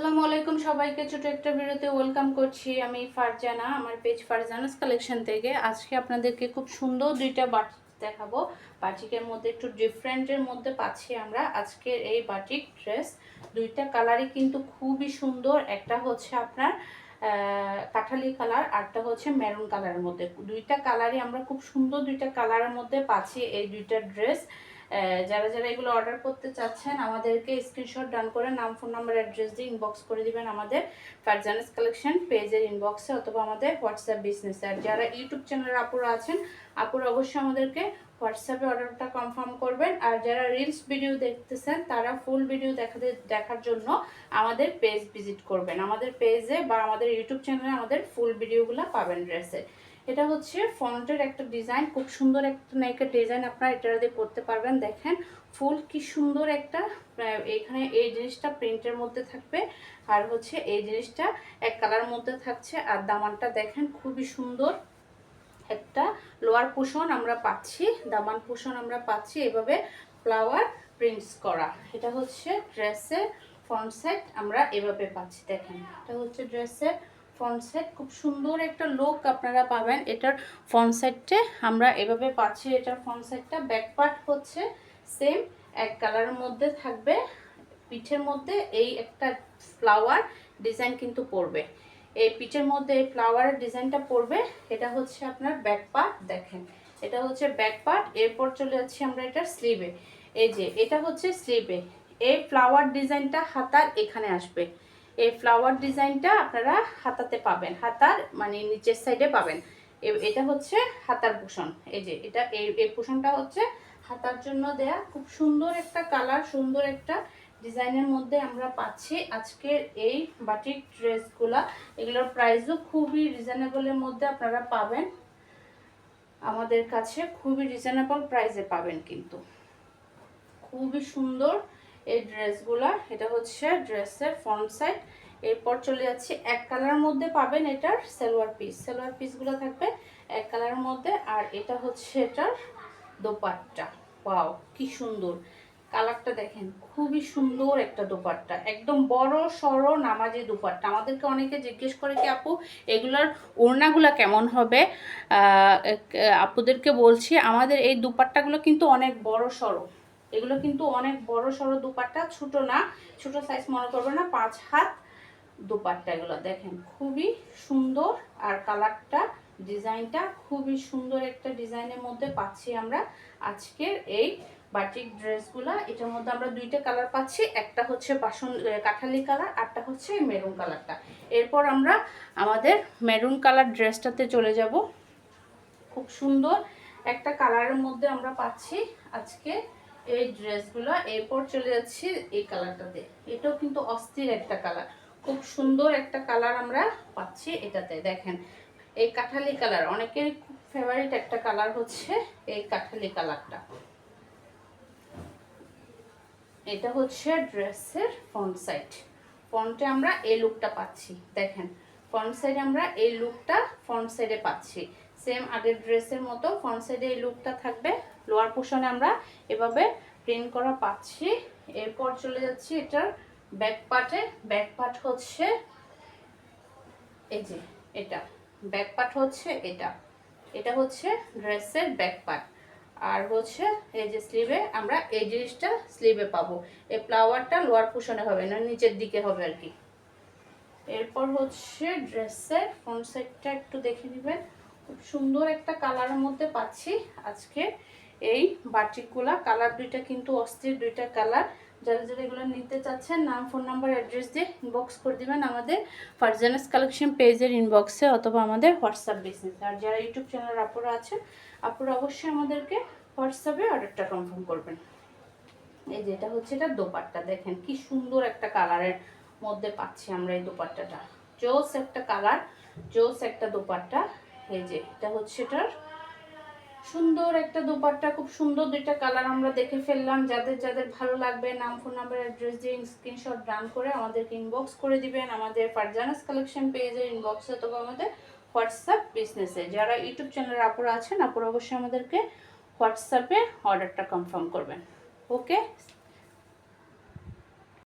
আসসালামু আলাইকুম সবাইকে ছোট একটা ভিডিওতে ওয়েলকাম করছি। আমি ফারজানা, আমার পেজ ফারজানাস কালেকশন থেকে। আজকে আপনাদেরকে খুব সুন্দর দুইটা বাটিক দেখাবো। বাটিকের মধ্যে একটু ডিফারেন্টের মধ্যে পাচ্ছি আমরা আজকের এই বাটিক ড্রেস। দুইটা কালারই কিন্তু খুবই সুন্দর। একটা হচ্ছে আপনার কাঠালি কালার, আরটা হচ্ছে মেরুন কালারের মধ্যে। দুইটা কালারই আমরা খুব সুন্দর দুইটা কালারের মধ্যে পাচ্ছি এই দুইটা ড্রেস। যারা যারা এগুলো অর্ডার করতে চাচ্ছেন আমাদেরকে স্ক্রিনশট ডান করে নাম, ফোন নাম্বার, অ্যাড্রেস দিয়ে ইনবক্স করে দিবেন আমাদের ফারজানাস কালেকশন পেজের ইনবক্সে অথবা আমাদের হোয়াটসঅ্যাপ বিজনেসে। আর যারা ইউটিউব চ্যানেলের আপুরা আছেন, আপুরা অবশ্যই আমাদেরকে হোয়াটসঅ্যাপে অর্ডারটা কনফার্ম করবেন। আর যারা রিলস ভিডিও দেখতেছেন তারা ফুল ভিডিও দেখার জন্য আমাদের পেজ ভিজিট করবেন। আমাদের পেজে বা আমাদের ইউটিউব চ্যানেলে আমাদের ফুল ভিডিওগুলো পাবেন ড্রেসে। এটা হচ্ছে ফন্টের একটা ডিজাইন, খুব সুন্দর একটা নাইকের ডিজাইন আপনারা এটা দিয়ে করতে পারবেন। দেখেন ফুল কি সুন্দর একটা, এখানে এই জিনিসটা প্রিন্টের মধ্যে থাকবে আর হচ্ছে এই জিনিসটা এক কালার মধ্যে থাকছে। আর দামানটা দেখেন খুবই সুন্দর একটা লোয়ার পোর্শন আমরা পাচ্ছি, দামান পোর্শন আমরা পাচ্ছি এভাবে ফ্লাওয়ার প্রিন্টস করা। এটা হচ্ছে ড্রেসের ফ্রন্ট সাইড আমরা এভাবে পাচ্ছি। দেখেন এটা হচ্ছে ড্রেসের ফ্রন্ট সাইড, খুব সুন্দর একটা লুক আপনারা পাবেন এটার ফ্রন্ট সাইডে আমরা এভাবে পাচ্ছি। এটার ফ্রন্ট সাইডটা ব্যাক পার্ট হচ্ছে সেম এক কালারের মধ্যে থাকবে। পিঠের মধ্যে এই একটা ফ্লাওয়ার ডিজাইন কিন্তু পড়বে, এই পিঠের মধ্যে এই ফ্লাওয়ারের ডিজাইনটা পড়বে। এটা হচ্ছে আপনার ব্যাক পার্ট। দেখেন এটা হচ্ছে ব্যাক পার্ট। এরপর চলে যাচ্ছি আমরা এটার স্লিভে। এই যে এটা হচ্ছে স্লিভে, এই ফ্লাওয়ার ডিজাইনটা হাতার এখানে আসবে। এই ফ্লাওয়ার ডিজাইনটা আপনারা হাতাতে পাবেন, হাতার মানে নিচের সাইডে পাবেন। এটা হচ্ছে হাতার পোষণ। এই যে এটা এই পোষণটা হচ্ছে হাতার জন্য দেয়া। খুব সুন্দর একটা কালার, সুন্দর একটা ডিজাইনের মধ্যে আমরা পাচ্ছি আজকের এই বাটিক ড্রেসগুলা। এগুলোর প্রাইসও খুবই রিজনেবলের মধ্যে আপনারা পাবেন আমাদের কাছে, খুবই রিজনেবল প্রাইসে পাবেন কিন্তু। খুবই সুন্দর এই ড্রেসগুলা। এটা হচ্ছে ড্রেসের ফ্রন্ট সাইড। এরপর চলে যাচ্ছি এক কালারের মধ্যে পাবেন এটার সালোয়ার পিস। সালোয়ার পিসগুলো থাকবে এক কালারের মধ্যে। আর এটা হচ্ছে এটার দোপাট্টা। ওয়াও কি সুন্দর কালারটা, দেখেন খুবই সুন্দর একটা দোপাট্টা, একদম বড় সড়ো নামাজি দোপাট্টা। আমাদেরকে অনেকে জিজ্ঞেস করে কি আপু এগুলোর ওড়নাগুলা কেমন হবে। আপুদেরকে বলছি আমাদের এই দোপাট্টাগুলো কিন্তু অনেক বড় সড়ো, এগুলো কিন্তু অনেক বড় সড়ো দোপাট্টা, ছোট না, ছোট সাইজ মনে করবে না, 5 হাত দোপাট্টা। এগুলো দেখেন খুবই সুন্দর। আর কালারটা ডিজাইনটা খুবই সুন্দর একটা ডিজাইনের মধ্যে পাচ্ছি আমরা আজকের এই বাটিক ড্রেসগুলা। এটার মধ্যে আমরা দুইটা কালার পাচ্ছি, একটা হচ্ছে কাঠালি কালার, আরটা হচ্ছে মেরুন কালারটা। এরপর আমরা আমাদের মেরুন কালার ড্রেসটাতে চলে যাব। খুব সুন্দর একটা কালারের মধ্যে আমরা পাচ্ছি আজকে এই ড্রেসগুলো। এরপর চলে যাচ্ছি এই কালারটাতে, এটাও কিন্তু অস্থির একটা কালার, খুব সুন্দর একটা কালার আমরা পাচ্ছি এটাতে। দেখেন এই কাঠালি কালার অনেকের খুব ফেভারিট একটা কালার হচ্ছে এই কাঠালি কালারটা। এটা হচ্ছে ড্রেসের ফ্রন্ট সাইড। ফ্রন্টে আমরা এই লুকটা পাচ্ছি। দেখেন ফ্রন্ট সাইডে আমরা এই লুকটা ফ্রন্ট সাইডে পাচ্ছি সেম আগের ড্রেসের মতো। ফ্রন্ট সাইডে এই লুকটা থাকবে, লোয়ার পোর্শনে আমরা এভাবে প্রিন্ট করা পাচ্ছি। এরপর চলে যাচ্ছি এটার ব্যাক পার্টে। ব্যাক পার্ট হচ্ছে এই যে এটা ব্যাক পার্ট হচ্ছে এটা, এটা হচ্ছে ড্রেসের ব্যাক পার্ট। আর হচ্ছে এই যে স্লিভে আমরা এই জিনিসটা স্লিভে পাবো, এই ফ্লাওয়ারটা লোয়ার পোর্শনে হবে না, নিচের দিকে হবে আর কি। এরপর হচ্ছে ড্রেসের ফ্রন্ট সাইডটা একটু দেখে নেবেন, খুব সুন্দর একটা কালারের মধ্যে পাচ্ছি আজকে এই বাটিকগুলা। কালার দুইটা কিন্তু অস্থির দুইটা কালার। যারা যারা এগুলো নিতে চাচ্ছেন নাম, ফোন নাম্বার, অ্যাড্রেস দিয়ে ইনবক্স করে দিবেন আমাদের ফারজানাস কালেকশন পেজের ইনবক্সে অথবা আমাদের হোয়াটসঅ্যাপ বিজনেসে। আর যারা ইউটিউব চ্যানেল আপুরা আছেন আপুরা অবশ্যই আমাদেরকে হোয়াটসঅ্যাপে অর্ডারটা কনফার্ম করবেন। এই যে এটা হচ্ছে এটা দোপাট্টা। দেখেন কি সুন্দর একটা কালারের মধ্যে পাচ্ছি আমরা এই দোপাট্টাটা, জোস একটা কালার, জোস একটা দোপাট্টা। এই যে এটা হচ্ছে এটার সুন্দর একটা দোপাট্টা, খুব সুন্দর দুইটা কালার আমরা দেখে ফেললাম। যাদের যাদের ভালো লাগবে নাম, ফোন নাম্বার, অ্যাড্রেস দিয়ে স্ক্রিনশট ডান করে আমাদেরকে ইনবক্স করে দিবেন আমাদের ফারজানাস কালেকশন পেজের ইনবক্সে অথবা আমাদের হোয়াটসঅ্যাপ বিজনেসে। যারা ইউটিউব চ্যানেলের আপুরা আছেন আপুরা অবশ্যই আমাদেরকে হোয়াটসঅ্যাপে অর্ডারটা কনফার্ম করবেন। ওকে।